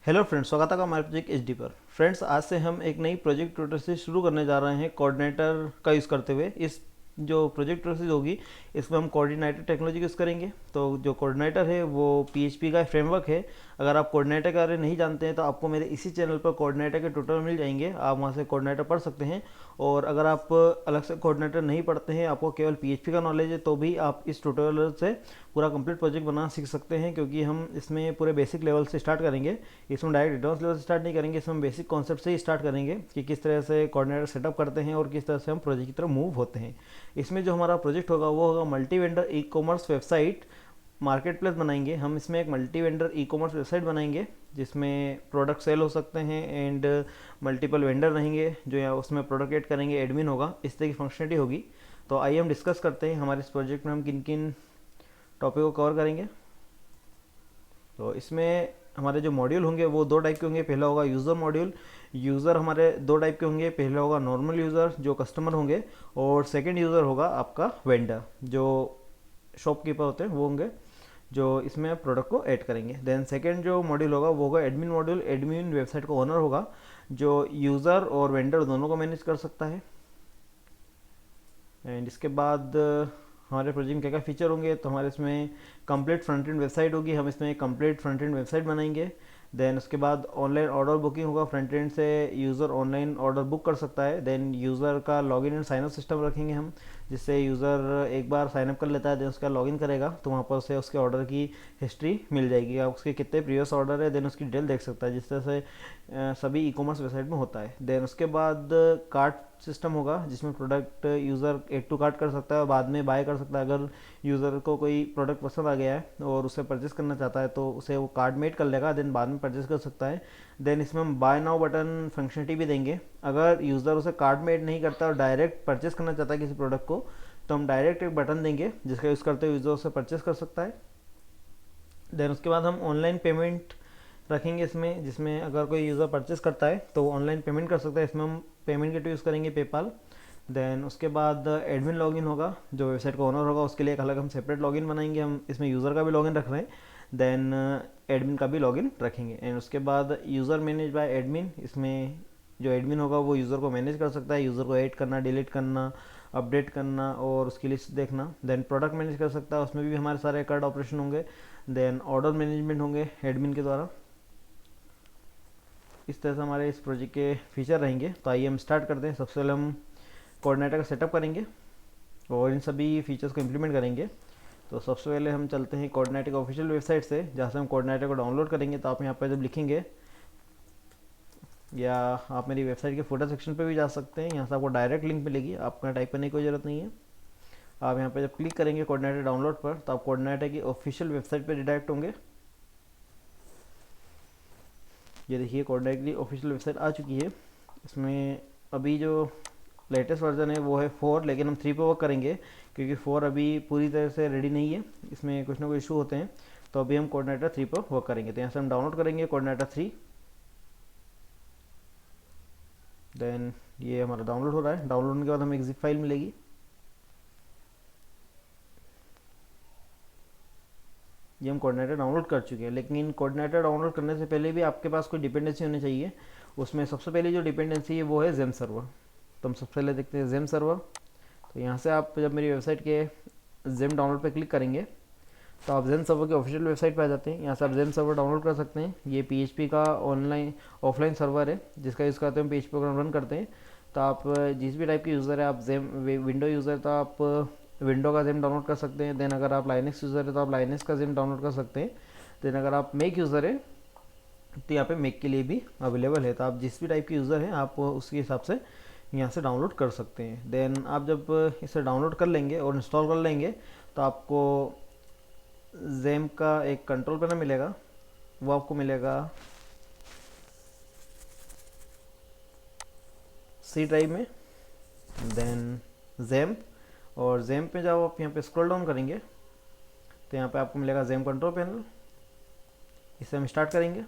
Hello friends, स्वागत है हमारे प्रोजेक्ट एचडी पर। फ्रेंड्स, आज से हम एक नई प्रोजेक्ट ट्यूटर से शुरू करने जा रहे हैं कोऑर्डिनेटर का यूज़ करते हुए। इस जो प्रोजेक्ट ट्यूटर होगी, इसमें हम कोऑर्डिनेटर टेक्नोलॉजी यूज़ करेंगे। तो जो कोऑर्डिनेटर है वो पीएचपी का फ्रेमवर्क है। अगर आप कोऑर्डिनेटर के बारे में नहीं जानते हैं तो आपको मेरे इसी चैनल पर कोऑर्डिनेटर के ट्यूटोरियल मिल जाएंगे, आप वहाँ से कोऑर्डिनेटर पढ़ सकते हैं। और अगर आप अलग से कोऑर्डिनेटर नहीं पढ़ते हैं, आपको केवल पीएचपी का नॉलेज है, तो भी आप इस ट्यूटोरियल से पूरा कंप्लीट प्रोजेक्ट बनाना सीख सकते हैं। क्योंकि हम इसमें पूरे बेसिक लेवल से स्टार्ट करेंगे, इसमें डायरेक्ट एडवांस लेवल से स्टार्ट नहीं करेंगे। इसमें हम बेसिक कॉन्सेप्ट से ही स्टार्ट करेंगे कि किस तरह से कोऑर्डिनेटर सेटअप करते हैं और किस तरह से हम प्रोजेक्ट की तरफ मूव होते हैं। इसमें जो हमारा प्रोजेक्ट होगा वो होगा multi vendor e commerce website market place बनाएंगे। हम इसमें एक multi vendor e commerce website बनाएंगे जिसमें प्रोडक्ट सेल हो सकते हैं एंड मल्टीपल वेंडर रहेंगे जो यहाँ उसमें प्रोडक्ट ऐड करेंगे, एडमिन होगा, इस तरह की फंक्शनलिटी होगी। तो आइए हम डिस्कस करते हैं हमारे इस प्रोजेक्ट में हम किन किन टॉपिक को कवर करेंगे। तो इसमें हमारे जो मॉड्यूल होंगे वो दो टाइप के होंगे। पहला होगा यूज़र मॉड्यूल। यूज़र हमारे दो टाइप के होंगे, पहला होगा नॉर्मल यूज़र जो कस्टमर होंगे, और सेकंड यूज़र होगा आपका वेंडर जो शॉपकीपर होते हैं वो होंगे, जो इसमें प्रोडक्ट को ऐड करेंगे। देन सेकंड जो मॉड्यूल होगा वो होगा एडमिन मॉड्यूल। एडमिन वेबसाइट का ओनर होगा जो यूज़र और वेंडर दोनों को मैनेज कर सकता है। एंड इसके बाद हमारे प्रोजेक्ट में क्या क्या फीचर होंगे, तो हमारे इसमें कंप्लीट फ्रंट एंड वेबसाइट होगी, हम इसमें कंप्लीट फ्रंट एंड वेबसाइट बनाएंगे। देन उसके बाद ऑनलाइन ऑर्डर बुकिंग होगा, फ्रंट एंड से यूज़र ऑनलाइन ऑर्डर बुक कर सकता है। देन यूज़र का लॉगिन एंड साइनअप सिस्टम रखेंगे हम, जिससे यूज़र एक बार साइनअप कर लेता है, देन उसका लॉगिन करेगा तो वहाँ पर उसे उसके ऑर्डर की हिस्ट्री मिल जाएगी, आप उसके कितने प्रीवियस ऑर्डर है देन उसकी डिटेल देख सकता है, जिस तरह से सभी ई कॉमर्स वेबसाइट में होता है। देन उसके बाद कार्ट सिस्टम होगा जिसमें product user add to cart कर सकता है और बाद में बाय कर सकता है। अगर यूज़र को कोई प्रोडक्ट पसंद आ गया है और उसे परचेस करना चाहता है तो उसे वो कार्ड मेड कर लेगा, देन बाद में परचेस कर सकता है। देन इसमें हम बाय नाउ बटन फंक्शनलिटी भी देंगे। अगर यूज़र उसे कार्ड मेड नहीं करता और डायरेक्ट परचेस करना चाहता है किसी प्रोडक्ट को, तो हम डायरेक्ट एक बटन देंगे जिसका यूज़ करते हुए यूज़र उसे परचेस कर सकता है। देन उसके बाद हम ऑनलाइन पेमेंट रखेंगे इसमें, जिसमें अगर कोई यूज़र परचेस करता है तो वो ऑनलाइन पेमेंट कर सकता है। इसमें हम पेमेंट गेटवे यूज़ करेंगे, पेपाल। देन उसके बाद एडमिन लॉगिन होगा, जो वेबसाइट का ओनर होगा उसके लिए एक अलग हम सेपरेट लॉगिन बनाएंगे। हम इसमें यूज़र का भी लॉगिन रख रहे हैं, देन एडमिन का भी लॉगिन रखेंगे। एंड उसके बाद यूज़र मैनेज बाय एडमिन, इसमें जो एडमिन होगा वो यूज़र को मैनेज कर सकता है, यूज़र को ऐड करना, डिलीट करना, अपडेट करना और उसकी लिस्ट देखना। देन प्रोडक्ट मैनेज कर सकता है, उसमें भी हमारे सारे कार्ड ऑपरेशन होंगे। देन ऑर्डर मैनेजमेंट होंगे एडमिन के द्वारा। इस तरह से हमारे इस प्रोजेक्ट के फीचर रहेंगे। तो आइए हम स्टार्ट करते हैं। सबसे पहले हम कोऑर्डिनेटर का सेटअप करेंगे और इन सभी फीचर्स को इम्प्लीमेंट करेंगे। तो सबसे पहले हम चलते हैं कोऑर्डिनेटर की ऑफिशियल वेबसाइट से, जहाँ से हम कोऑर्डिनेटर को डाउनलोड करेंगे। तो आप यहाँ पर जब लिखेंगे, या आप मेरी वेबसाइट के फोटो सेक्शन पे भी जा सकते हैं, यहाँ से आपको डायरेक्ट लिंक मिलेगी, आपको टाइप करने की कोई ज़रूरत नहीं है। आप यहाँ पे जब क्लिक करेंगे कोऑर्डिनेटर डाउनलोड पर, तो आप कोऑर्डिनेटर की ऑफिशियल वेबसाइट पर रिडायरेक्ट होंगे। ये देखिए कोऑर्डिनेटर की ऑफिशियल वेबसाइट आ चुकी है। इसमें अभी जो लेटेस्ट वर्जन है वो है 4, लेकिन हम 3 पे वर्क करेंगे क्योंकि 4 अभी पूरी तरह से रेडी नहीं है, इसमें कुछ ना कुछ इशू होते हैं। तो अभी हम कोऑर्डिनेटर 3 पर वर्क करेंगे। तो यहाँ से हम डाउनलोड करेंगे कोऑर्डिनेटर 3। देन ये हमारा डाउनलोड हो रहा है। डाउनलोड होने के बाद हमें एक जिप फाइल मिलेगी। ये हम कोऑर्डिनेटर डाउनलोड कर चुके हैं, लेकिन इन कोऑर्डिनेटर डाउनलोड करने से पहले भी आपके पास कोई डिपेंडेंसी होनी चाहिए। उसमें सबसे पहले जो डिपेंडेंसी है वो है जेम सर्वर। तो हम सबसे पहले देखते हैं जेम सर्वर। तो यहाँ से आप जब मेरी वेबसाइट के जेम डाउनलोड पर क्लिक करेंगे तो आप जेम सर्वर की ऑफिशियल वेबसाइट पर आ जाते हैं। यहाँ से आप जेम सर्वर डाउनलोड कर सकते हैं। ये पीएचपी का ऑनलाइन ऑफलाइन सर्वर है जिसका यूज़ करते हैं, हम पीएचपी प्रोग्राम रन करते हैं। तो आप जिस भी टाइप के यूज़र है, आप जेम विंडो यूज़र तो आप विंडो का जेम डाउनलोड कर सकते हैं। देन अगर आप लाइनक्स यूज़र है तो आप लाइनक्स का जेम डाउनलोड कर सकते हैं। देन अगर आप मेक यूज़र है तो यहाँ पे मेक के लिए भी अवेलेबल है। तो आप जिस भी टाइप के यूज़र हैं आप उसके हिसाब से यहाँ से डाउनलोड कर सकते हैं। देन आप जब इसे डाउनलोड कर लेंगे और इंस्टॉल कर लेंगे तो आपको जेम का एक कंट्रोल पैनल मिलेगा, वो आपको मिलेगा सी ड्राइव में। देन जेम, और जेम पे जब आप यहाँ पे स्क्रॉल डाउन करेंगे तो यहाँ पे आपको मिलेगा जेम कंट्रोल पैनल। इसे हम स्टार्ट करेंगे।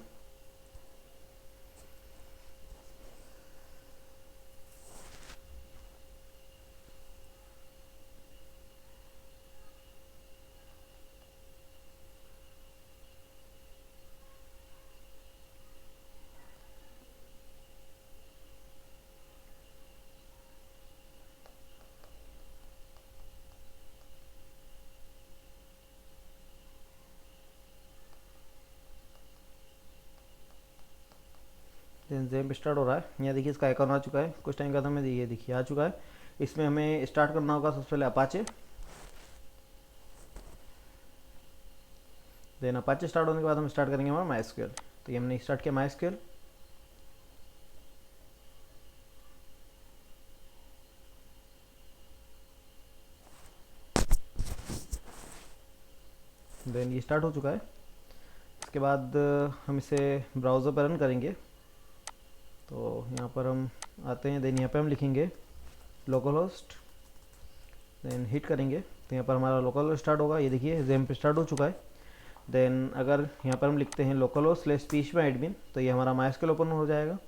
जेम स्टार्ट हो रहा है। यहाँ देखिए इसका आइकॉन आ चुका है, कुछ टाइम बाद हमें ये देखिए आ चुका है। इसमें हमें स्टार्ट करना होगा सबसे पहले अपाचे। देन अपाचे स्टार्ट होने के बाद हम स्टार्ट करेंगे हमारा माइस्क्यूएल। तो ये हमने स्टार्ट किया माइस्क्यूएल। देन ये स्टार्ट हो चुका है। इसके बाद हम इसे ब्राउज़र पर रन करेंगे। तो यहाँ पर हम आते हैं, देन यहाँ पर हम लिखेंगे लोकल होस्ट, देन हिट करेंगे तो यहाँ पर हमारा लोकल होस्ट स्टार्ट होगा। ये देखिए जेम पे स्टार्ट हो चुका है। देन अगर यहाँ पर हम लिखते हैं local host slash php admin, तो ये हमारा माइस्क्यूएल ओपन हो जाएगा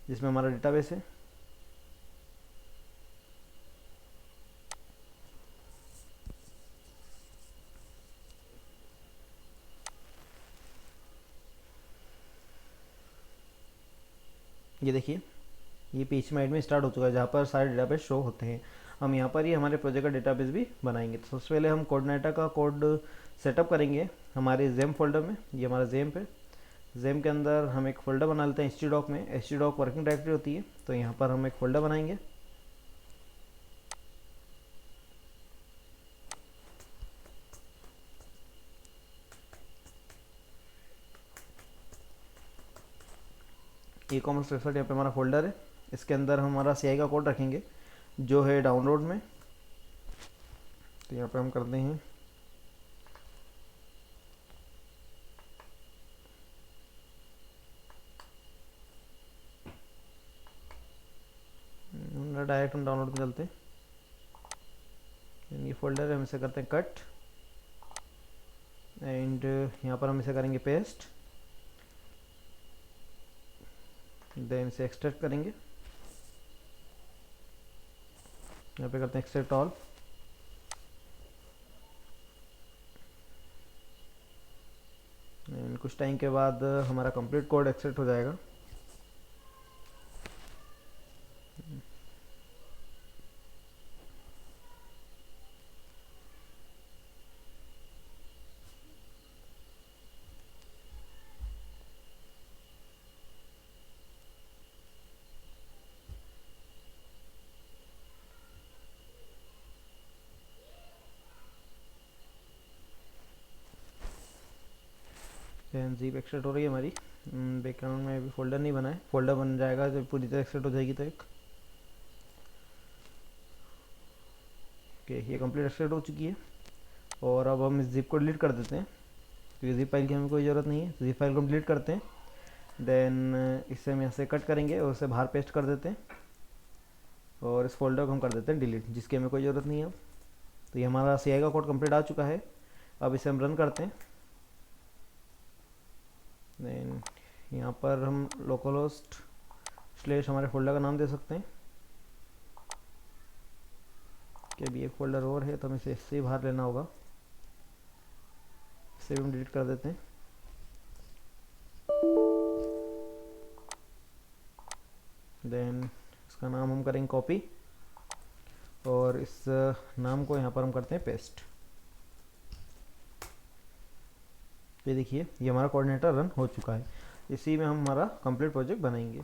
जिसमें हमारा डेटाबेस है। ये देखिए ये php एडमिन स्टार्ट हो चुका है जहाँ पर सारे डेटाबेस शो होते हैं। हम यहाँ पर ही हमारे प्रोजेक्ट का डेटाबेस भी बनाएंगे। तो सबसे पहले हम कोऑर्डिनेटर का कोड सेटअप करेंगे हमारे जेम फोल्डर में। ये हमारा जेम पे, जेम के अंदर हम एक फ़ोल्डर बना लेते हैं htdoc में। htdoc वर्किंग डायरेक्टरी होती है, तो यहाँ पर हम एक फ़ोल्डर बनाएंगे। ई कॉमर्स वेबसाइट यहाँ पे हमारा फोल्डर है। इसके अंदर हम हमारा CI का कोड रखेंगे जो है डाउनलोड में। तो यहाँ पे हम करते हैं डायरेक्ट हम डाउनलोड में चलते हैं। ये फोल्डर है, हम इसे करते हैं कट एंड यहाँ पर हम इसे करेंगे पेस्ट। देन इसे एक्सट्रैक्ट करेंगे, यहाँ पे करते हैं एक्सट्रैक्ट ऑल। कुछ टाइम के बाद हमारा कंप्लीट कोड एक्सट्रैक्ट हो जाएगा। जीप एक्सट्रैक्ट हो रही है हमारी। बैकग्राउंड में अभी फोल्डर नहीं बना है, फोल्डर बन जाएगा जब पूरी तरह एक्सट्रैक्ट हो जाएगी। तो एक ओके, ये कंप्लीट एक्सट्रैक्ट हो चुकी है। और अब हम इस जिप को डिलीट कर देते हैं क्योंकि जिप फाइल की हमें कोई ज़रूरत नहीं है। जिप फाइल को हम डिलीट करते हैं। देन इसे हम यहाँ से कट करेंगे और उसे बाहर पेस्ट कर देते हैं और इस फोल्डर को हम कर देते हैं डिलीट, जिसकी हमें कोई ज़रूरत नहीं है अब। तो ये हमारा CI का कोड कंप्लीट आ चुका है। अब इसे हम रन करते हैं। देन यहाँ पर हम लोकल होस्ट स्लैश हमारे फोल्डर का नाम दे सकते हैं कि अभी एक फोल्डर और है तो हमें इसे इससे बाहर लेना होगा। इसे भी हम डिलीट कर देते हैं। देन इसका नाम हम करेंगे कॉपी और इस नाम को यहाँ पर हम करते हैं पेस्ट। ये देखिए ये हमारा कोऑर्डिनेटर रन हो चुका है। इसी में हम हमारा कंप्लीट प्रोजेक्ट बनाएंगे।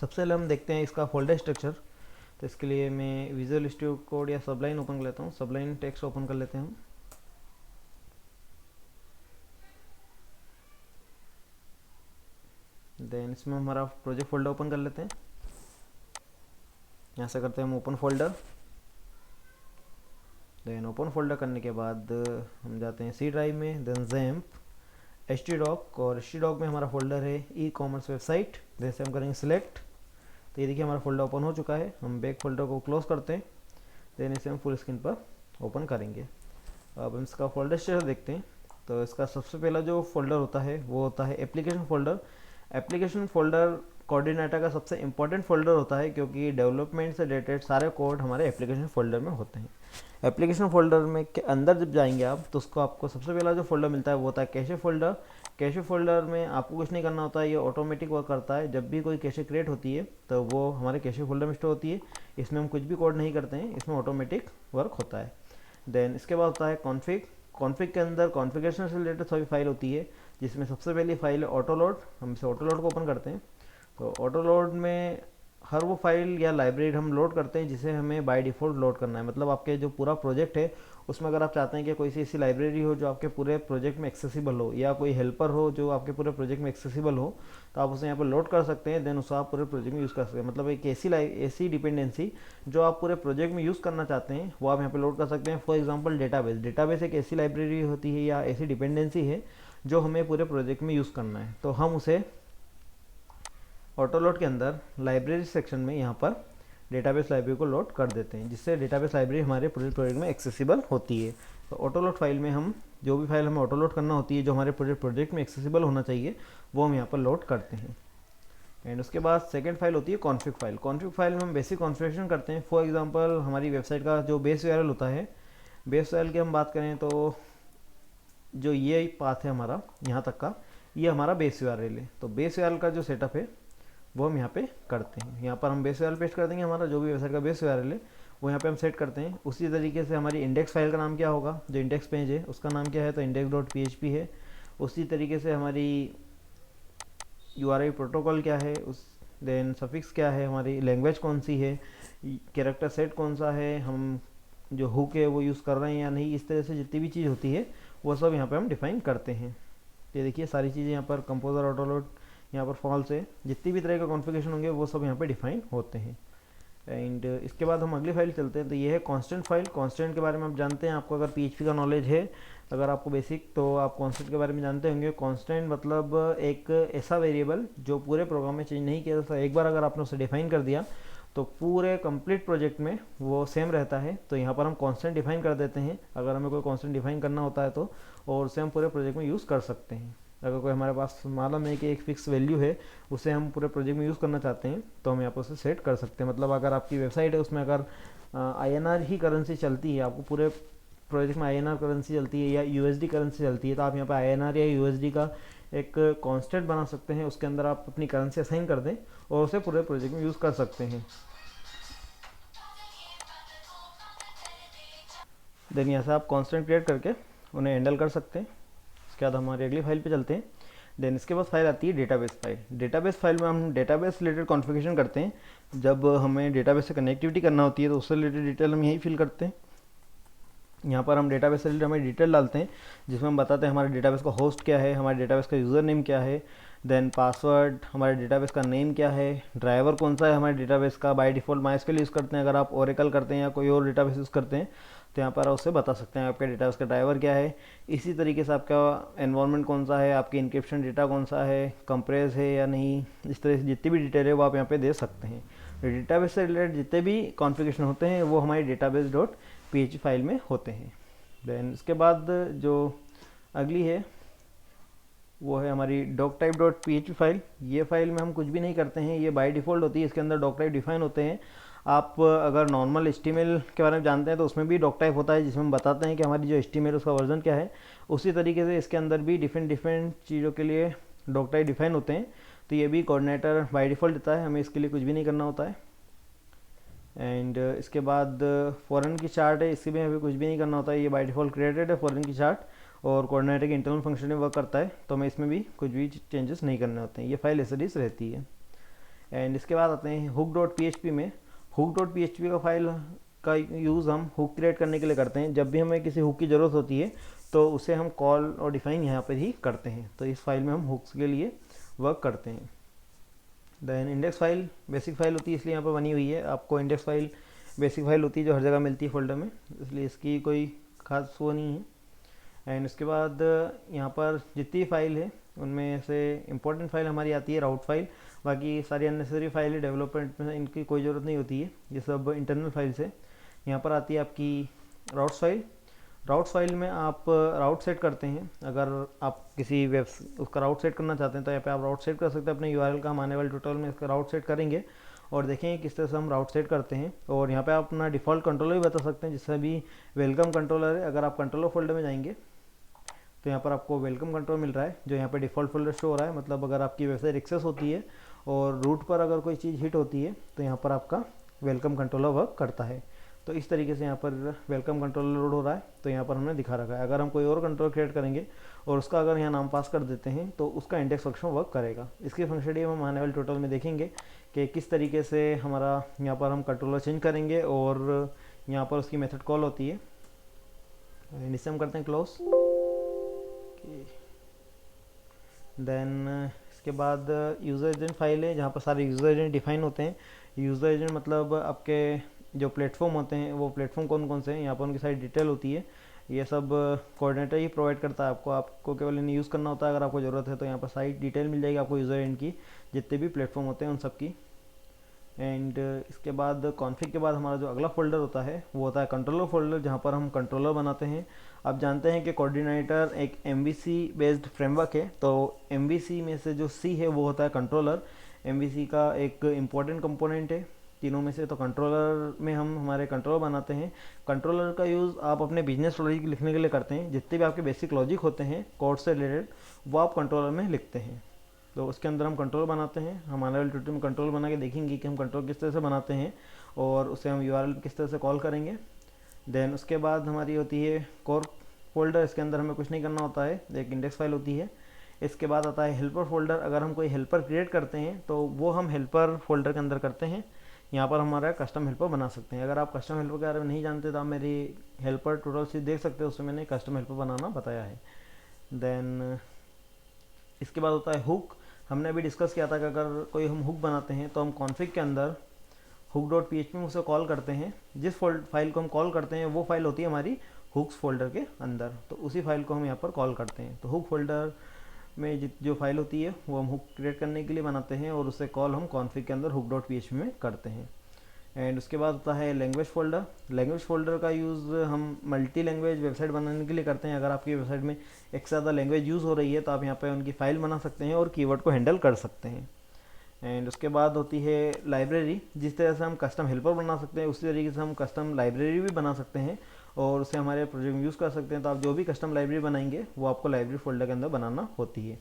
सबसे पहले हम देखते हैं इसका फोल्डर स्ट्रक्चर। तो इसके लिए मैं विजुअल स्टूडियो कोड या सबलाइन ओपन कर लेता हूँ। सबलाइन टेक्स्ट ओपन कर लेते हैं हम। देन इसमें हमारा प्रोजेक्ट फोल्डर ओपन कर लेते हैं। यहाँ से करते हैं हम open folder. Then open folder करने के बाद हम जाते हैं C ड्राइव में। देन ज़ैम्प htdoc और htdoc में हमारा फोल्डर है ई कॉमर्स वेबसाइट। जैसे हम करेंगे सिलेक्ट। तो ये देखिए हमारा फोल्डर ओपन हो चुका है। हम बैक फोल्डर को क्लोज करते हैं। देन इसे हम फुल स्क्रीन पर ओपन करेंगे। अब हम इसका फोल्डर स्ट्रक्चर देखते हैं। तो इसका सबसे पहला जो फोल्डर होता है वो होता है application folder. Application folder coordinator का सबसे इंपॉर्टेंट फोल्डर होता है क्योंकि डेवलपमेंट से रिलेटेड सारे कोड हमारे एप्लीकेशन फोल्डर में होते हैं। एप्लीकेशन फोल्डर में के अंदर जब जाएंगे आप तो उसको आपको सबसे पहला जो फोल्डर मिलता है वो होता है कैशे फोल्डर। कैशे फोल्डर में आपको कुछ नहीं करना होता है, ये ऑटोमेटिक वर्क करता है। जब भी कोई कैशे क्रिएट होती है तो वो हमारे कैशे फोल्डर में स्टोर होती है। इसमें हम कुछ भी कोड नहीं करते हैं, इसमें ऑटोमेटिक वर्क होता है। देन इसके बाद होता है कॉन्फ़िग। कॉन्फ़िग के अंदर कॉन्फ़िगरेशन से रिलेटेड सभी फाइल होती है, जिसमें सबसे पहली फाइल है ऑटो लोड। हम इसे ऑटो लोड को ओपन करते हैं। तो ऑटो लोड में हर वो फाइल या लाइब्रेरी हम लोड करते हैं जिसे हमें बाय डिफ़ॉल्ट लोड करना है। मतलब आपके जो पूरा प्रोजेक्ट है उसमें अगर आप चाहते हैं कि कोई सी ऐसी लाइब्रेरी हो जो आपके पूरे प्रोजेक्ट में एक्सेसिबल हो, या कोई हेल्पर हो जो आपके पूरे प्रोजेक्ट में एक्सेसिबल हो, तो आप उसे यहाँ पर लोड कर सकते हैं। देन उसे आप पूरे प्रोजेक्ट में यूज़ कर सकते हैं। मतलब एक ऐसी डिपेंडेंसी जो आप पूरे प्रोजेक्ट में यूज़ करना चाहते हैं वो आप यहाँ पर लोड कर सकते हैं। फॉर एग्जाम्पल डेटाबेस एक ऐसी लाइब्रेरी होती है या ऐसी डिपेंडेंसी है जो हमें पूरे प्रोजेक्ट में यूज़ करना है। तो हम उसे ऑटो लोड के अंदर लाइब्रेरी सेक्शन में यहाँ पर डेटाबेस लाइब्रेरी को लोड कर देते हैं, जिससे डेटाबेस लाइब्रेरी हमारे पूरे प्रोजेक्ट में एक्सेसिबल होती है। तो ऑटो लोड फाइल में हम जो भी फाइल हमें ऑटो लोड करना होती है जो हमारे पूरे प्रोजेक्ट में एक्सेसिबल होना चाहिए वो हम यहाँ पर लोड करते हैं। एंड उसके बाद सेकंड फाइल होती है कॉन्फ़िग फाइल। कॉन्फ़िग फाइल में हम बेसिक कॉन्फ़िगरेशन करते हैं। फॉर एग्जांपल हमारी वेबसाइट का जो बेस यूआरएल होता है, बेस यूआरएल की हम बात करें तो जो ये पाथ है हमारा यहाँ तक का, ये हमारा बेस यूआरएल है। तो बेस यूआरएल का जो सेटअप है वो हम यहाँ पे करते हैं। यहाँ पर हम बेस यूआरएल पेस्ट कर देंगे। हमारा जो भी वेबसाइट का बेस यूआरएल है वो यहाँ पे हम सेट करते हैं। उसी तरीके से हमारी इंडेक्स फाइल का नाम क्या होगा, जो इंडेक्स पेज है उसका नाम क्या है, तो index.php है। उसी तरीके से हमारी यूआरएल प्रोटोकॉल क्या है, उस देन सफिक्स क्या है, हमारी लैंग्वेज कौन सी है, कैरेक्टर सेट कौन सा है, हम जो हुक है वो यूज़ कर रहे हैं या नहीं, इस तरह से जितनी भी चीज़ होती है वो सब यहाँ पे हम डिफाइन करते हैं। ये देखिए सारी चीज़ें यहाँ पर कंपोजर ऑटो लोड यहाँ पर फॉल्स है, जितनी भी तरह का कॉन्फ़िगरेशन होंगे वो सब यहाँ पे डिफाइन होते हैं। एंड इसके बाद हम अगली फाइल चलते हैं। तो ये है कांस्टेंट फाइल। कांस्टेंट के बारे में आप जानते हैं, आपको अगर पीएचपी का नॉलेज है, अगर आपको बेसिक, तो आप कांस्टेंट के बारे में जानते होंगे। कांस्टेंट मतलब एक ऐसा वेरिएबल जो पूरे प्रोग्राम में चेंज नहीं किया जाता। एक बार अगर आपने उसे डिफाइन कर दिया तो पूरे कंप्लीट प्रोजेक्ट में वो सेम रहता है। तो यहाँ पर हम कांस्टेंट डिफाइन कर देते हैं अगर हमें कोई कांस्टेंट डिफाइन करना होता है तो, और उसे हम पूरे प्रोजेक्ट में यूज़ कर सकते हैं। अगर कोई हमारे पास मालूम है कि एक फिक्स वैल्यू है उसे हम पूरे प्रोजेक्ट में यूज़ करना चाहते हैं तो हम यहाँ पर उसे सेट कर सकते हैं। मतलब अगर आपकी वेबसाइट है उसमें अगर INR ही करेंसी चलती है, आपको पूरे प्रोजेक्ट में INR करेंसी चलती है या USD करेंसी चलती है, तो आप यहाँ पर INR या USD का एक कांस्टेंट बना सकते हैं। उसके अंदर आप अपनी करेंसी असाइन कर दें और उसे पूरे प्रोजेक्ट में यूज़ कर सकते हैं। देन यहाँ से आप कांस्टेंट क्रिएट करके उन्हें हैंडल कर सकते हैं। इसके बाद हमारी अगली फाइल पे चलते हैं। देन इसके बाद फाइल आती है डेटाबेस फाइल। डेटाबेस फाइल में हम डेटाबेस रिलेटेड कॉन्फ़िगरेशन करते हैं। जब हमें डेटाबेस से कनेक्टिविटी करना होती है तो उससे रिलेटेड डिटेल हम यही फिल करते हैं। यहाँ पर हम डेटाबेस से रिलेटेड हमें डिटेल डालते हैं जिसमें हम बताते हैं हमारे डेटाबेस का होस्ट क्या है, हमारे डेटाबेस का यूज़र नेम क्या है, देन पासवर्ड, हमारे डेटाबेस का नेम क्या है, ड्राइवर कौन सा है हमारे डेटाबेस का। बाय डिफ़ॉल्ट MySQL यूज़ करते हैं। अगर आप ओरेकल करते हैं या कोई और डेटाबेस यूज़ करते हैं तो यहाँ पर उससे बता सकते हैं आपके डेटाबेस का ड्राइवर क्या है। इसी तरीके से आपका एनवायरनमेंट कौन सा है, आपकी इनक्रिप्शन डेटा कौन सा है, कंप्रेस है या नहीं, इस तरह से जितनी भी डिटेल है वो आप यहाँ पे दे सकते हैं। डेटाबेस से रिलेटेड जितने भी कॉन्फ़िगरेशन होते हैं वो हमारी database.php फाइल में होते हैं। देन इसके बाद जो अगली है वो है हमारी doctype.php फाइल। ये फाइल में हम कुछ भी नहीं करते हैं, ये बाय डिफ़ॉल्ट होती है। इसके अंदर doctype डिफाइन होते हैं। आप अगर नॉर्मल HTML के बारे में जानते हैं तो उसमें भी doctype होता है जिसमें हम बताते हैं कि हमारी जो HTML उसका वर्जन क्या है। उसी तरीके से इसके अंदर भी डिफरेंट चीज़ों के लिए doctype डिफाइन होते हैं। तो ये भी कोऑर्डिनेटर बाय डिफ़ॉल्ट देता है, हमें इसके लिए कुछ भी नहीं करना होता है। एंड इसके बाद फॉरेन की चार्ट है, इसके भी हमें कुछ भी नहीं करना होता है, ये बाय डिफ़ॉल्ट क्रिएटेड है फॉरेन की चार्ट, और कोऑर्डिनेटर के इंटरनल फंक्शन में वर्क करता है तो हमें इसमें भी कुछ भी चेंजेस नहीं करने होते हैं। ये फाइल एज इट इज़ रहती है। एंड इसके बाद आते हैं hook.php में। hook.php का फाइल का यूज़ हम हुक क्रिएट करने के लिए करते हैं। जब भी हमें किसी हुक की ज़रूरत होती है तो उसे हम कॉल और डिफाइन यहाँ पर ही करते हैं। तो इस फाइल में हम हुक्स के लिए वर्क करते हैं। Then index file basic file होती है इसलिए यहाँ पर बनी हुई है। आपको इंडेक्स फाइल बेसिक फाइल होती है जो हर जगह मिलती है फोल्डर में, इसलिए इसकी कोई खास वो नहीं है। एंड उसके बाद यहाँ पर जितनी फाइल है उनमें से इम्पोर्टेंट फाइल हमारी आती है राउट फाइल। बाकी सारी अननेसेसरी फाइल है, डेवलपमेंट में इनकी कोई ज़रूरत नहीं होती है, ये सब इंटरनल फाइल्स है। यहाँ पर आती है आपकी राउट्स फाइल। राउट्स फाइल में आप राउट सेट करते हैं। अगर आप किसी उसका राउट सेट करना चाहते हैं तो यहाँ पे आप राउट सेट कर सकते हैं अपने URL का। हम आने वाले ट्यूटोरियल में इसका राउट सेट करेंगे और देखेंगे किस तरह से हम राउट सेट करते हैं। और यहाँ पे आप अपना डिफ़ॉल्ट कंट्रोलर भी बता सकते हैं, जिससे भी वेलकम कंट्रोलर है। अगर आप कंट्रोलर फोल्डर में जाएंगे तो यहाँ पर आपको वेलकम कंट्रोल मिल रहा है जो यहाँ पर डिफ़ॉल्ट फोल्डर शो हो रहा है। मतलब अगर आपकी वेबसाइट एक्सेस होती है और रूट पर अगर कोई चीज़ हिट होती है तो यहाँ पर आपका वेलकम कंट्रोलर वर्क करता है। तो इस तरीके से यहाँ पर वेलकम कंट्रोलर लोड हो रहा है, तो यहाँ पर हमने दिखा रखा है। अगर हम कोई और कंट्रोल क्रिएट करेंगे और उसका अगर यहाँ नाम पास कर देते हैं तो उसका इंडेक्स फंक्शन वर्क करेगा। इसकी फंक्शनलिटी हम आने वाले ट्यूटोरियल में देखेंगे कि किस तरीके से हमारा यहाँ पर हम कंट्रोलर चेंज करेंगे और यहाँ पर उसकी मेथड कॉल होती है। इसे हम करते हैं क्लोज। देन इसके बाद यूज़र एजेंट फाइल है जहाँ पर सारे यूज़र एजेंट डिफाइन होते हैं। यूज़र एजेंट मतलब आपके जो प्लेटफॉर्म होते हैं वो प्लेटफॉर्म कौन कौन से हैं, यहाँ पर उनकी सारी डिटेल होती है। ये सब कोऑर्डिनेटर ही प्रोवाइड करता है आपको, आपको केवल इन्हें यूज़ करना होता है। अगर आपको ज़रूरत है तो यहाँ पर सारी डिटेल मिल जाएगी आपको यूज़र एजेंट की, जितने भी प्लेटफॉर्म होते हैं उन सब की। एंड इसके बाद कॉन्फ़िग के बाद हमारा जो अगला फोल्डर होता है वो होता है कंट्रोलर फोल्डर, जहाँ पर हम कंट्रोलर बनाते हैं। आप जानते हैं कि कोऑर्डिनेटर एक MVC बेस्ड फ्रेमवर्क है, तो MVC में से जो C है वो होता है कंट्रोलर। MVC का एक इम्पॉर्टेंट कंपोनेंट है तीनों में से। तो कंट्रोलर में हम हमारे कंट्रोलर बनाते हैं। कंट्रोलर का यूज़ आप अपने बिजनेस लॉजिक लिखने के लिए करते हैं। जितने भी आपके बेसिक लॉजिक होते हैं कोड से रिलेटेड वो आप कंट्रोलर में लिखते हैं। तो उसके अंदर हम कंट्रोल बनाते हैं। हम आने वाले ट्यूटोरियल में कंट्रोल बना के देखेंगे कि हम कंट्रोल किस तरह से बनाते हैं और उसे हम URL किस तरह से कॉल करेंगे। देन उसके बाद हमारी होती है कोर फोल्डर। इसके अंदर हमें कुछ नहीं करना होता है, एक इंडेक्स फाइल होती है। इसके बाद आता है हेल्पर फोल्डर। अगर हम कोई हेल्पर क्रिएट करते हैं तो वो हम हेल्पर फोल्डर के अंदर करते हैं। यहाँ पर हमारा कस्टम हेल्पर बना सकते हैं। अगर आप कस्टम हेल्पर के बारे में नहीं जानते तो आप मेरी हेल्पर ट्यूटोरियल से देख सकते हो, उसमें मैंने कस्टम हेल्पर बनाना बताया है। देन इसके बाद होता है हुक। हमने अभी डिस्कस किया था कि अगर कोई हम हुक बनाते हैं तो हम कॉन्फ़िग के अंदर hook.php में उसे कॉल करते हैं। जिस फाइल को हम कॉल करते हैं वो फाइल होती है हमारी हुक्स फोल्डर के अंदर, तो उसी फाइल को हम यहाँ पर कॉल करते हैं। तो हुक फोल्डर में जो फाइल होती है वो हम हुक क्रिएट करने के लिए बनाते हैं और उसे कॉल हम कॉन्फ़िग के अंदर hook.php में करते हैं। एंड उसके बाद होता है लैंग्वेज फोल्डर। लैंग्वेज फोल्डर का यूज़ हम मल्टी लैंग्वेज वेबसाइट बनाने के लिए करते हैं। अगर आपकी वेबसाइट में एक से ज़्यादा लैंग्वेज यूज़ हो रही है तो आप यहाँ पे उनकी फ़ाइल बना सकते हैं और कीवर्ड को हैंडल कर सकते हैं। एंड उसके बाद होती है लाइब्रेरी। जिस तरह से हम कस्टम हेल्पर बना सकते हैं उसी तरीके से हम कस्टम लाइब्रेरी भी बना सकते हैं और उसे हमारे प्रोजेक्ट में यूज़ कर सकते हैं। तो आप जो भी कस्टम लाइब्रेरी बनाएंगे वो आपको लाइब्रेरी फोल्डर के अंदर बनाना होती है।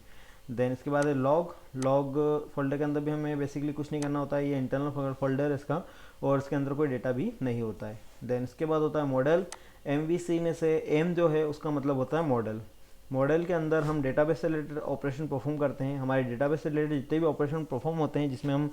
देन इसके बाद है लॉग। लॉग फोल्डर के अंदर भी हमें बेसिकली कुछ नहीं करना होता है, ये इंटरनल फोल्डर है इसका और इसके अंदर कोई डेटा भी नहीं होता है। देन इसके बाद होता है मॉडल। MVC में से M जो है उसका मतलब होता है मॉडल। मॉडल के अंदर हम डेटाबेस से रिलेटेड ऑपरेशन परफॉर्म करते हैं। हमारे डेटाबेस से रिलेटेड जितने भी ऑपरेशन परफॉर्म होते हैं जिसमें हम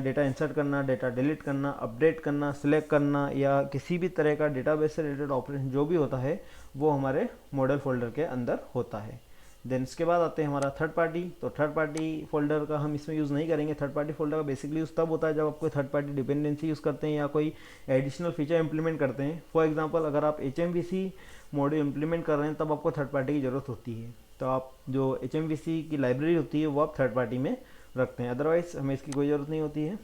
डेटा इंसर्ट करना, डेटा डिलीट करना, अपडेट करना, सिलेक्ट करना या किसी भी तरह का डेटाबेस से रिलेटेड ऑपरेशन जो भी होता है वो हमारे मॉडल फोल्डर के अंदर होता है। देन इसके बाद आते हैं हमारा थर्ड पार्टी। तो थर्ड पार्टी फोल्डर का हम इसमें यूज़ नहीं करेंगे। थर्ड पार्टी फोल्डर का बेसिकली यूज़ तब होता है जब आप कोई थर्ड पार्टी डिपेंडेंसी यूज़ करते हैं या कोई एडिशनल फीचर इंप्लीमेंट करते हैं। फॉर एग्जांपल अगर आप HMVC मॉड्यूल इंप्लीमेंट कर रहे हैं तब आपको थर्ड पार्टी की ज़रूरत होती है। तो आप जो HMVC की लाइब्रेरी होती है वो आप थर्ड पार्टी में रखते हैं, अदरवाइज़ हमें इसकी कोई ज़रूरत नहीं होती है।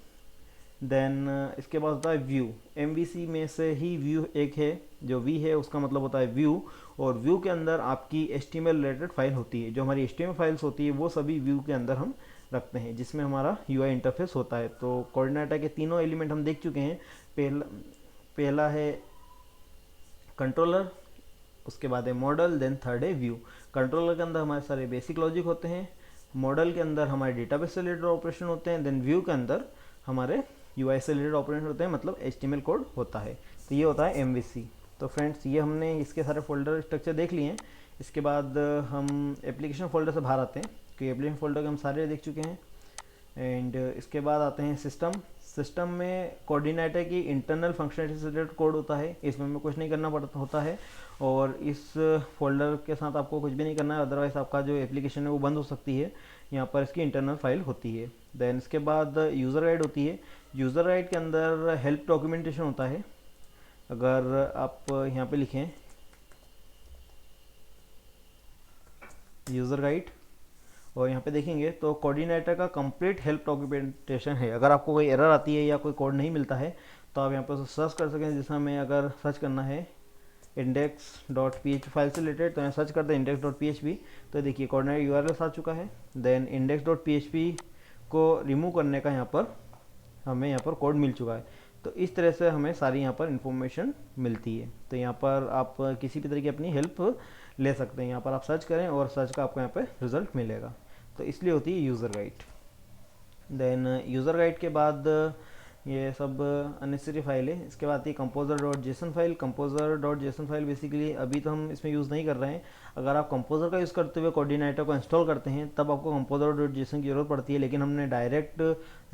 देन इसके बाद होता है व्यू। MVC में से ही व्यू एक है, जो V है उसका मतलब होता है व्यू, और व्यू के अंदर आपकी HTML रिलेटेड फाइल होती है। जो हमारी HTML फाइल्स होती है वो सभी व्यू के अंदर हम रखते हैं जिसमें हमारा UI इंटरफेस होता है। तो कोऑर्डिनेटर के तीनों एलिमेंट हम देख चुके हैं। पहला है कंट्रोलर, उसके बाद है मॉडल, देन थर्ड है व्यू। कंट्रोलर के अंदर हमारे सारे बेसिक लॉजिक होते हैं, मॉडल के अंदर हमारे डेटाबेस से रिलेटेड ऑपरेशन होते हैं, देन व्यू के अंदर हमारे UI से रिलेटेड ऑपरेशन होते हैं, मतलब HTML कोड होता है। तो ये होता है MVC। तो फ्रेंड्स ये हमने इसके सारे फोल्डर स्ट्रक्चर देख लिए हैं। इसके बाद हम एप्लीकेशन फोल्डर से बाहर आते हैं क्योंकि एप्लीकेशन फोल्डर के हम सारे देख चुके हैं। एंड इसके बाद आते हैं सिस्टम। सिस्टम में कोऑर्डिनेटर की इंटरनल फंक्शनलिटी से रिलेटेड कोड होता है, इसमें हमें कुछ नहीं करना पड़ता होता है और इस फोल्डर के साथ आपको कुछ भी नहीं करना है, अदरवाइज आपका जो एप्लीकेशन है वो बंद हो सकती है। यहाँ पर इसकी इंटरनल फाइल होती है। देन इसके बाद यूज़र गाइड होती है। यूज़र गाइड के अंदर हेल्प डॉक्यूमेंटेशन होता है। अगर आप यहाँ पे लिखें यूज़र गाइड और यहाँ पे देखेंगे तो कोऑर्डिनेटर का कंप्लीट हेल्प डॉक्यूमेंटेशन है। अगर आपको कोई एरर आती है या कोई कोड नहीं मिलता है तो आप यहाँ पर सर्च कर सकें। जैसे हमें अगर सर्च करना है index.php फाइल से रिलेटेड तो यहाँ सर्च करते हैं index.php, तो देखिए कोऑर्डिनेटर URL आ चुका है। देन index.php को रिमूव करने का यहाँ पर हमें यहाँ पर कोड मिल चुका है। तो इस तरह से हमें सारी यहाँ पर इंफॉर्मेशन मिलती है। तो यहाँ पर आप किसी भी तरह की अपनी हेल्प ले सकते हैं। यहाँ पर आप सर्च करें और सर्च का आपको यहाँ पे रिजल्ट मिलेगा। तो इसलिए होती है user guide. Then user guide के बाद ये सब अननेसेसरी फाइल है। इसके बाद ये composer dot JSON file. Composer dot JSON file basically अभी तो हम इसमें यूज़ नहीं कर रहे हैं। अगर आप कंपोजर का यूज़ करते हुए कोऑर्डिनेटर को इंस्टॉल करते हैं तब आपको कंपोजर डॉट जेसन की ज़रूरत पड़ती है, लेकिन हमने डायरेक्ट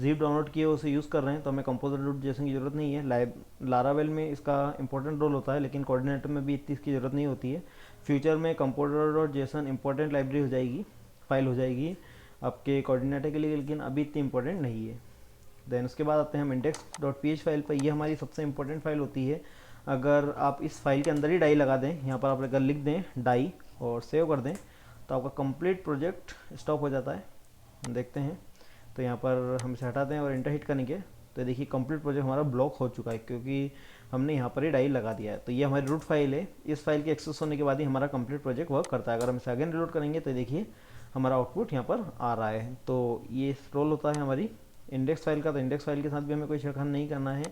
जीप डाउनलोड किए उसे यूज़ कर रहे हैं तो हमें कंपोजर डॉट जेसन की ज़रूरत नहीं है। लारावेल में इसका इंपॉर्टेंट रोल होता है, लेकिन कोऑर्डिनेटर में भी इतनी इसकी ज़रूरत नहीं होती है। फ्यूचर में composer dot JSON important library हो जाएगी, फाइल हो जाएगी आपके कोऑर्डिनेटर के लिए, लेकिन अभी इतनी इंपॉर्टेंट नहीं है। देन उसके बाद आते हैं हम index dot P H file पर। ये हमारी सबसे इंपॉर्टेंट फाइल होती है। अगर आप इस फाइल के अंदर ही डाई लगा दें, यहाँ पर आप अगर लिख दें डाई और सेव कर दें तो आपका कंप्लीट प्रोजेक्ट स्टॉप हो जाता है। हम देखते हैं तो यहाँ पर हम इसे हटाते हैं और इंटर हिट करेंगे तो देखिए कंप्लीट प्रोजेक्ट हमारा ब्लॉक हो चुका है, क्योंकि हमने यहाँ पर ही डाई लगा दिया है। तो ये हमारी रूट फाइल है। इस फाइल के एक्सेस होने के बाद ही हमारा कंप्लीट प्रोजेक्ट वर्क करता है। अगर हम इसे अगेन रिलोड करेंगे तो देखिए हमारा आउटपुट यहाँ पर आ रहा है। तो ये रोल होता है हमारी इंडेक्स फाइल का। तो इंडेक्स फाइल के साथ भी हमें कोई छेड़खानी नहीं करना है,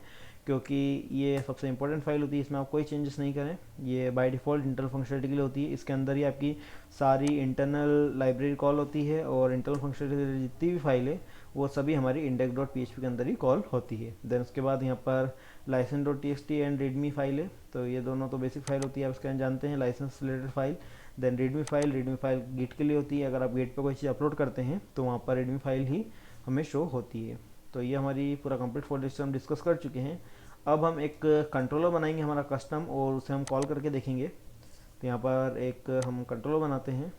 क्योंकि ये सबसे इंपॉर्टेंट फाइल होती है। इसमें आप कोई चेंजेस नहीं करें। ये बाय डिफ़ॉल्ट इंटरनल फंक्शनलिटी के लिए होती है। इसके अंदर ही आपकी सारी इंटरनल लाइब्रेरी कॉल होती है और इंटरनल फंक्शनलिटी जितनी भी फाइल है वो सभी हमारी इंडेक्स डॉट पी के अंदर ही कॉल होती है। देन उसके बाद यहाँ पर license dot T and readme file है। तो ये दोनों तो बेसिक फाइल होती है, आप इसके जानते हैं, license related file. Then readme file git के लिए होती है। अगर आप गिट पे कोई चीज़ अपलोड करते हैं तो वहाँ पर रीडमी फाइल ही हमें शो होती है। तो ये हमारी पूरा कंप्लीट फोल्डर हम डिस्कस कर चुके हैं। अब हम एक कंट्रोलर बनाएंगे हमारा कस्टम और उसे हम कॉल करके देखेंगे। तो यहाँ पर एक हम कंट्रोलर बनाते हैं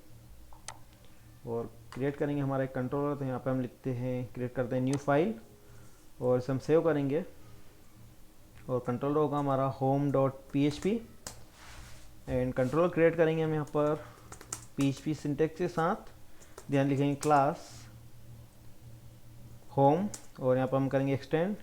और क्रिएट करेंगे हमारा एक कंट्रोलर। तो यहाँ पे हम लिखते हैं, क्रिएट करते हैं न्यू फाइल और इसे हम सेव करेंगे और कंट्रोलर होगा हमारा home dot P H P and controller create करेंगे हम यहाँ पर पी एच पी सिंटेक्स के साथ। ध्यान लिखेंगे क्लास होम और यहाँ पर हम करेंगे एक्सटेंड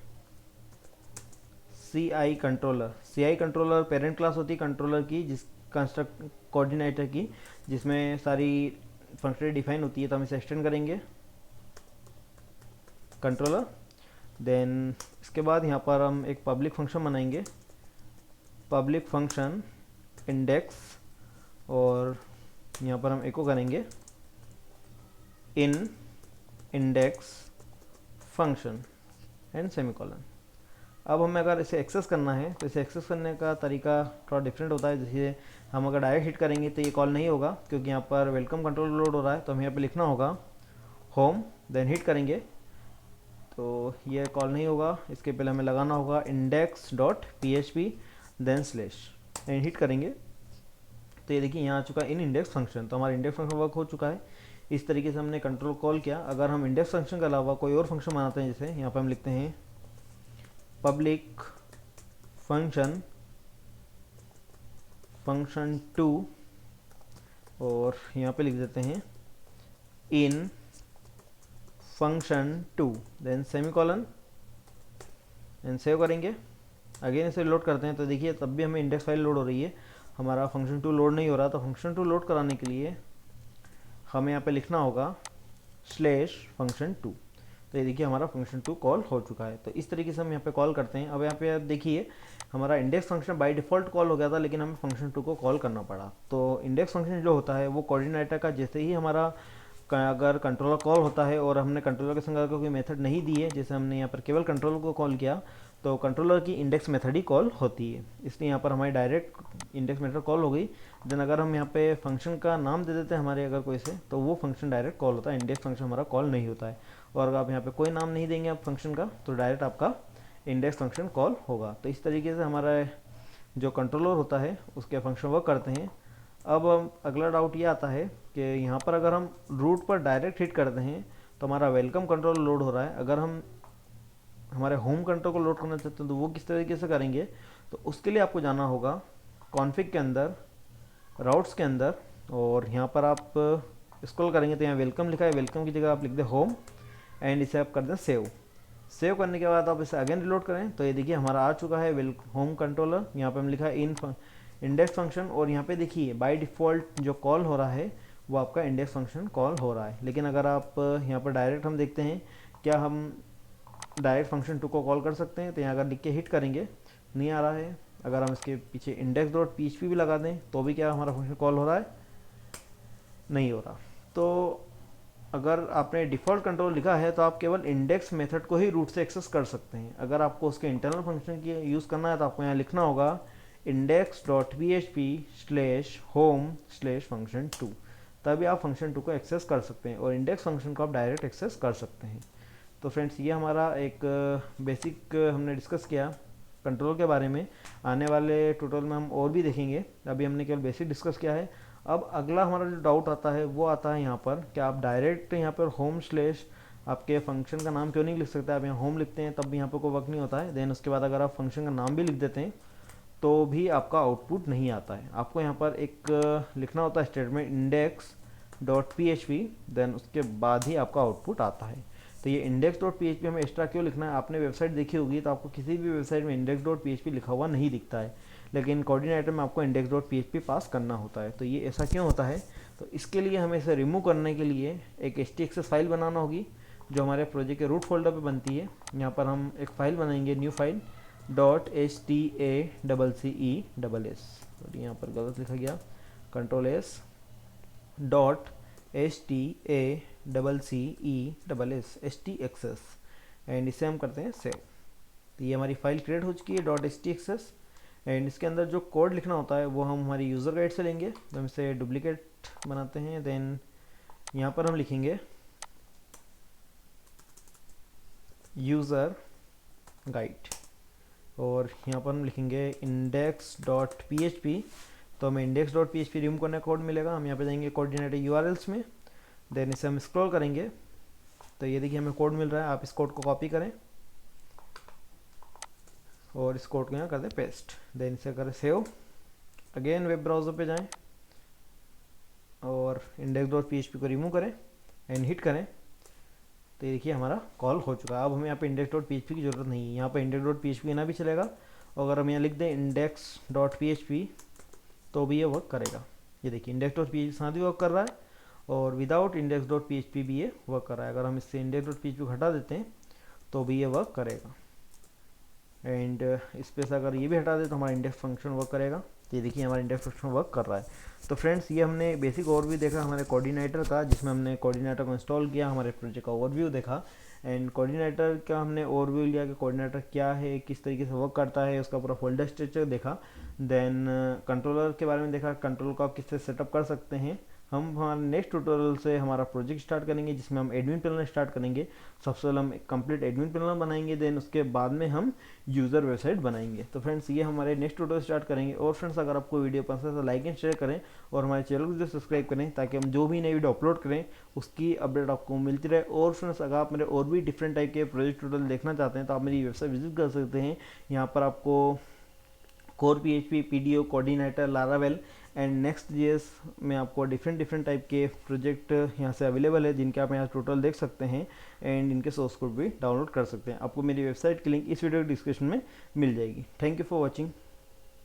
सी आई कंट्रोलर। सी आई कंट्रोलर पेरेंट क्लास होती है कंट्रोलर की, जिस कंस्ट्रक्ट कोऑर्डिनेटर की, जिसमें सारी फंक्शनलिटी डिफाइन होती है। तो हम इसे एक्सटेंड करेंगे कंट्रोलर। देन इसके बाद यहाँ पर हम एक पब्लिक फंक्शन बनाएंगे, पब्लिक फंक्शन इंडेक्स, और यहाँ पर हम एको करेंगे इन इंडेक्स फंक्शन एंड सेमीकोलन। अब हमें अगर इसे एक्सेस करना है तो इसे एक्सेस करने का तरीका थोड़ा डिफरेंट होता है। जैसे हम अगर डायरेक्ट हिट करेंगे तो ये कॉल नहीं होगा, क्योंकि यहाँ पर वेलकम कंट्रोल लोड हो रहा है। तो हमें यहाँ पे लिखना होगा होम, देन हिट करेंगे तो ये कॉल नहीं होगा। इसके पहले हमें लगाना होगा index dot P H P then slash and hit करेंगे तो ये देखिए यहाँ आ चुका है इन इंडेक्स फंक्शन। तो हमारा इंडेक्स फंक्शन वर्क हो चुका है। इस तरीके से हमने कंट्रोल कॉल किया। अगर हम इंडेक्स फंक्शन के अलावा कोई और फंक्शन बनाते हैं, जैसे यहाँ पर हम लिखते हैं पब्लिक फंक्शन टू और यहाँ पे लिख देते हैं in function two then semicolon and save करेंगे। अगेन इसे लोड करते हैं तो देखिए तब भी हमें इंडेक्स फाइल लोड हो रही है, हमारा फंक्शन टू लोड नहीं हो रहा। तो फंक्शन टू लोड कराने के लिए हमें यहाँ पे लिखना होगा स्लैश फंक्शन टू। तो ये देखिए हमारा फंक्शन टू कॉल हो चुका है। तो इस तरीके से हम यहाँ पे कॉल करते हैं। अब यहाँ पे आप देखिए हमारा index function by default call हो गया था, लेकिन हमें फंक्शन टू को कॉल करना पड़ा। तो इंडेक्स फंक्शन जो होता है वो कोऑर्डिनेटर का जैसे ही हमारा अगर कंट्रोलर कॉल होता है और हमने कंट्रोलर के संग अगर कोई मेथड नहीं दी है, जैसे हमने यहाँ पर केवल कंट्रोलर को कॉल किया, तो कंट्रोलर की इंडेक्स मेथड ही कॉल होती है। इसलिए यहाँ पर हमारी डायरेक्ट इंडेक्स मेथड कॉल हो गई। देन अगर हम यहाँ पे फंक्शन का नाम दे देते हैं हमारे अगर कोई से, तो वो फंक्शन डायरेक्ट कॉल होता है, इंडेक्स फंक्शन हमारा कॉल नहीं होता है। और अगर आप यहाँ पे कोई नाम नहीं देंगे आप फंक्शन का, तो डायरेक्ट आपका इंडेक्स फंक्शन कॉल होगा। तो इस तरीके से हमारा जो कंट्रोलर होता है उसके फंक्शन वर्क करते हैं। अब अगला डाउट ये आता है कि यहाँ पर अगर हम रूट पर डायरेक्ट हिट करते हैं तो हमारा वेलकम कंट्रोल लोड हो रहा है। अगर हम हमारे होम कंट्रोल को लोड करना चाहते हैं तो वो किस तरीके से करेंगे, तो उसके लिए आपको जाना होगा कॉन्फ़िग के अंदर, राउट्स के अंदर, और यहाँ पर आप स्क्रॉल करेंगे तो यहाँ वेलकम लिखा है, वेलकम की जगह आप लिख दें होम एंड इसे आप कर दें सेव। सेव करने के बाद आप इसे अगेन रिलोड करें तो ये देखिए हमारा आ चुका है होम कंट्रोलर। यहाँ पे हम लिखा है इन इंडेक्स फंक्शन, और यहाँ पे देखिए बाय डिफ़ॉल्ट जो कॉल हो रहा है वो आपका इंडेक्स फंक्शन कॉल हो रहा है। लेकिन अगर आप यहाँ पर डायरेक्ट हम देखते हैं क्या हम डायरेक्ट फंक्शन टू को कॉल कर सकते हैं, तो यहाँ अगर लिख के हिट करेंगे नहीं आ रहा है। अगर हम इसके पीछे index dot P H P भी लगा दें तो भी क्या हमारा फंक्शन कॉल हो रहा है, नहीं हो रहा। तो अगर आपने डिफ़ॉल्ट कंट्रोल लिखा है तो आप केवल इंडेक्स मेथड को ही रूट से एक्सेस कर सकते हैं। अगर आपको उसके इंटरनल फंक्शन की यूज़ करना है तो आपको यहाँ लिखना होगा index.php/home/function2, तभी आप फंक्शन 2 को एक्सेस कर सकते हैं और इंडेक्स फंक्शन को आप डायरेक्ट एक्सेस कर सकते हैं। तो फ्रेंड्स ये हमारा एक बेसिक हमने डिस्कस किया कंट्रोल के बारे में। आने वाले ट्यूटोरियल में हम और भी देखेंगे, अभी हमने केवल बेसिक डिस्कस किया है। अब अगला हमारा जो डाउट आता है वो आता है यहाँ पर कि आप डायरेक्ट यहाँ पर होम स्लैश आपके फंक्शन का नाम क्यों नहीं लिख सकते। आप यहाँ होम लिखते हैं तब भी यहाँ पर कोई वर्क नहीं होता है। देन उसके बाद अगर आप फंक्शन का नाम भी लिख देते हैं तो भी आपका आउटपुट नहीं आता है। आपको यहाँ पर एक लिखना होता है स्टेटमेंट index.php, देन उसके बाद ही आपका आउटपुट आता है। तो ये index.php हमें एक्स्ट्रा क्यों लिखना है, आपने वेबसाइट देखी होगी तो आपको किसी भी वेबसाइट में index.php लिखा हुआ नहीं दिखता है, लेकिन कोऑर्डिनेटर में आपको index.php पास करना होता है। तो ये ऐसा क्यों होता है, तो इसके लिए हमें इसे रिमूव करने के लिए एक htxs फाइल बनाना होगी जो हमारे प्रोजेक्ट के रूट फोल्डर पर बनती है। यहाँ पर हम एक फ़ाइल बनाएंगे, न्यू फाइल .htaccess, यहाँ पर गलत लिखा गया, Ctrl+S .htaccess एंड इसे हम करते हैं सेव। तो ये हमारी फाइल क्रिएट हो चुकी है .htaccess एंड इसके अंदर जो कोड लिखना होता है वो हम हमारी यूज़र गाइड से लेंगे। तो हम इसे डुप्लीकेट बनाते हैं। देन यहाँ पर हम लिखेंगे यूज़र गाइड और यहाँ पर हम लिखेंगे index.php। तो हमें index.php रिमूव करने का कोड मिलेगा। हम यहाँ पे जाएंगे कोऑर्डिनेटर यूआरएल्स में, देन इसे हम स्क्रॉल करेंगे तो ये देखिए हमें कोड मिल रहा है। आप इस कोड को कॉपी करें और इस कोड को यहाँ कर दें पेस्ट, देन इसे करें सेव। अगेन वेब ब्राउज़र पे जाएं और index.php को रिमूव करें एंड हिट करें। तो ये देखिए हमारा कॉल हो चुका है। अब हमें यहाँ पे index.php की ज़रूरत नहीं है, यहाँ पे index.php ना भी चलेगा। अगर हम यहाँ लिख दें index.php तो भी ये वर्क करेगा। ये देखिए index.php साथ ही वर्क कर रहा है और विदाउट index.php भी ये वर्क कर रहा है। अगर हम इससे index.php को हटा देते हैं तो भी ये वर्क करेगा एंड इस पे से अगर ये भी हटा दें तो हमारा इंडेक्स फंक्शन वर्क करेगा। तो ये देखिए हमारा इंडेक्स फंक्शन वर्क कर रहा है। तो फ्रेंड्स ये हमने बेसिक ओवरव्यू देखा हमारे कोऑर्डिनेटर का, जिसमें हमने कोऑर्डिनेटर को इंस्टॉल किया, हमारे प्रोजेक्ट का ओवरव्यू देखा एंड कोऑर्डिनेटर का हमने ओवरव्यू लिया कि कोऑर्डिनेटर क्या है, किस तरीके से वर्क करता है, उसका पूरा फोल्डर स्ट्रक्चर देखा। देन कंट्रोलर के बारे में देखा, कंट्रोल को आप किस तरह सेटअप कर सकते हैं। हम हमारे नेक्स्ट ट्यूटोरियल से हमारा प्रोजेक्ट स्टार्ट करेंगे जिसमें हम एडमिन पैनल स्टार्ट करेंगे। सबसे पहले हम एक कंप्लीट एडमिन पैनल बनाएंगे, देन उसके बाद में हम यूज़र वेबसाइट बनाएंगे। तो फ्रेंड्स ये हमारे नेक्स्ट ट्यूटोरियल स्टार्ट करेंगे। और फ्रेंड्स अगर आपको वीडियो पसंद है तो लाइक एंड शेयर करें और हमारे चैनल को सब्सक्राइब करें ताकि हम जो भी नई वीडियो अपलोड करें उसकी अपडेट आपको मिलती रहे। और फ्रेंड्स अगर आप मेरे और भी डिफरेंट टाइप के प्रोजेक्ट ट्यूटोरियल देखना चाहते हैं तो आप मेरी वेबसाइट विजिट कर सकते हैं। यहाँ पर आपको core PHP, PDO, coordinator, Laravel and नेक्स्ट.js में आपको डिफरेंट टाइप के प्रोजेक्ट यहाँ से अवेलेबल है जिनके आप यहाँ ट्यूटोरियल देख सकते हैं एंड इनके सोर्स कोड भी डाउनलोड कर सकते हैं। आपको मेरी वेबसाइट की लिंक इस वीडियो के डिस्क्रिप्शन में मिल जाएगी। Thank you for watching.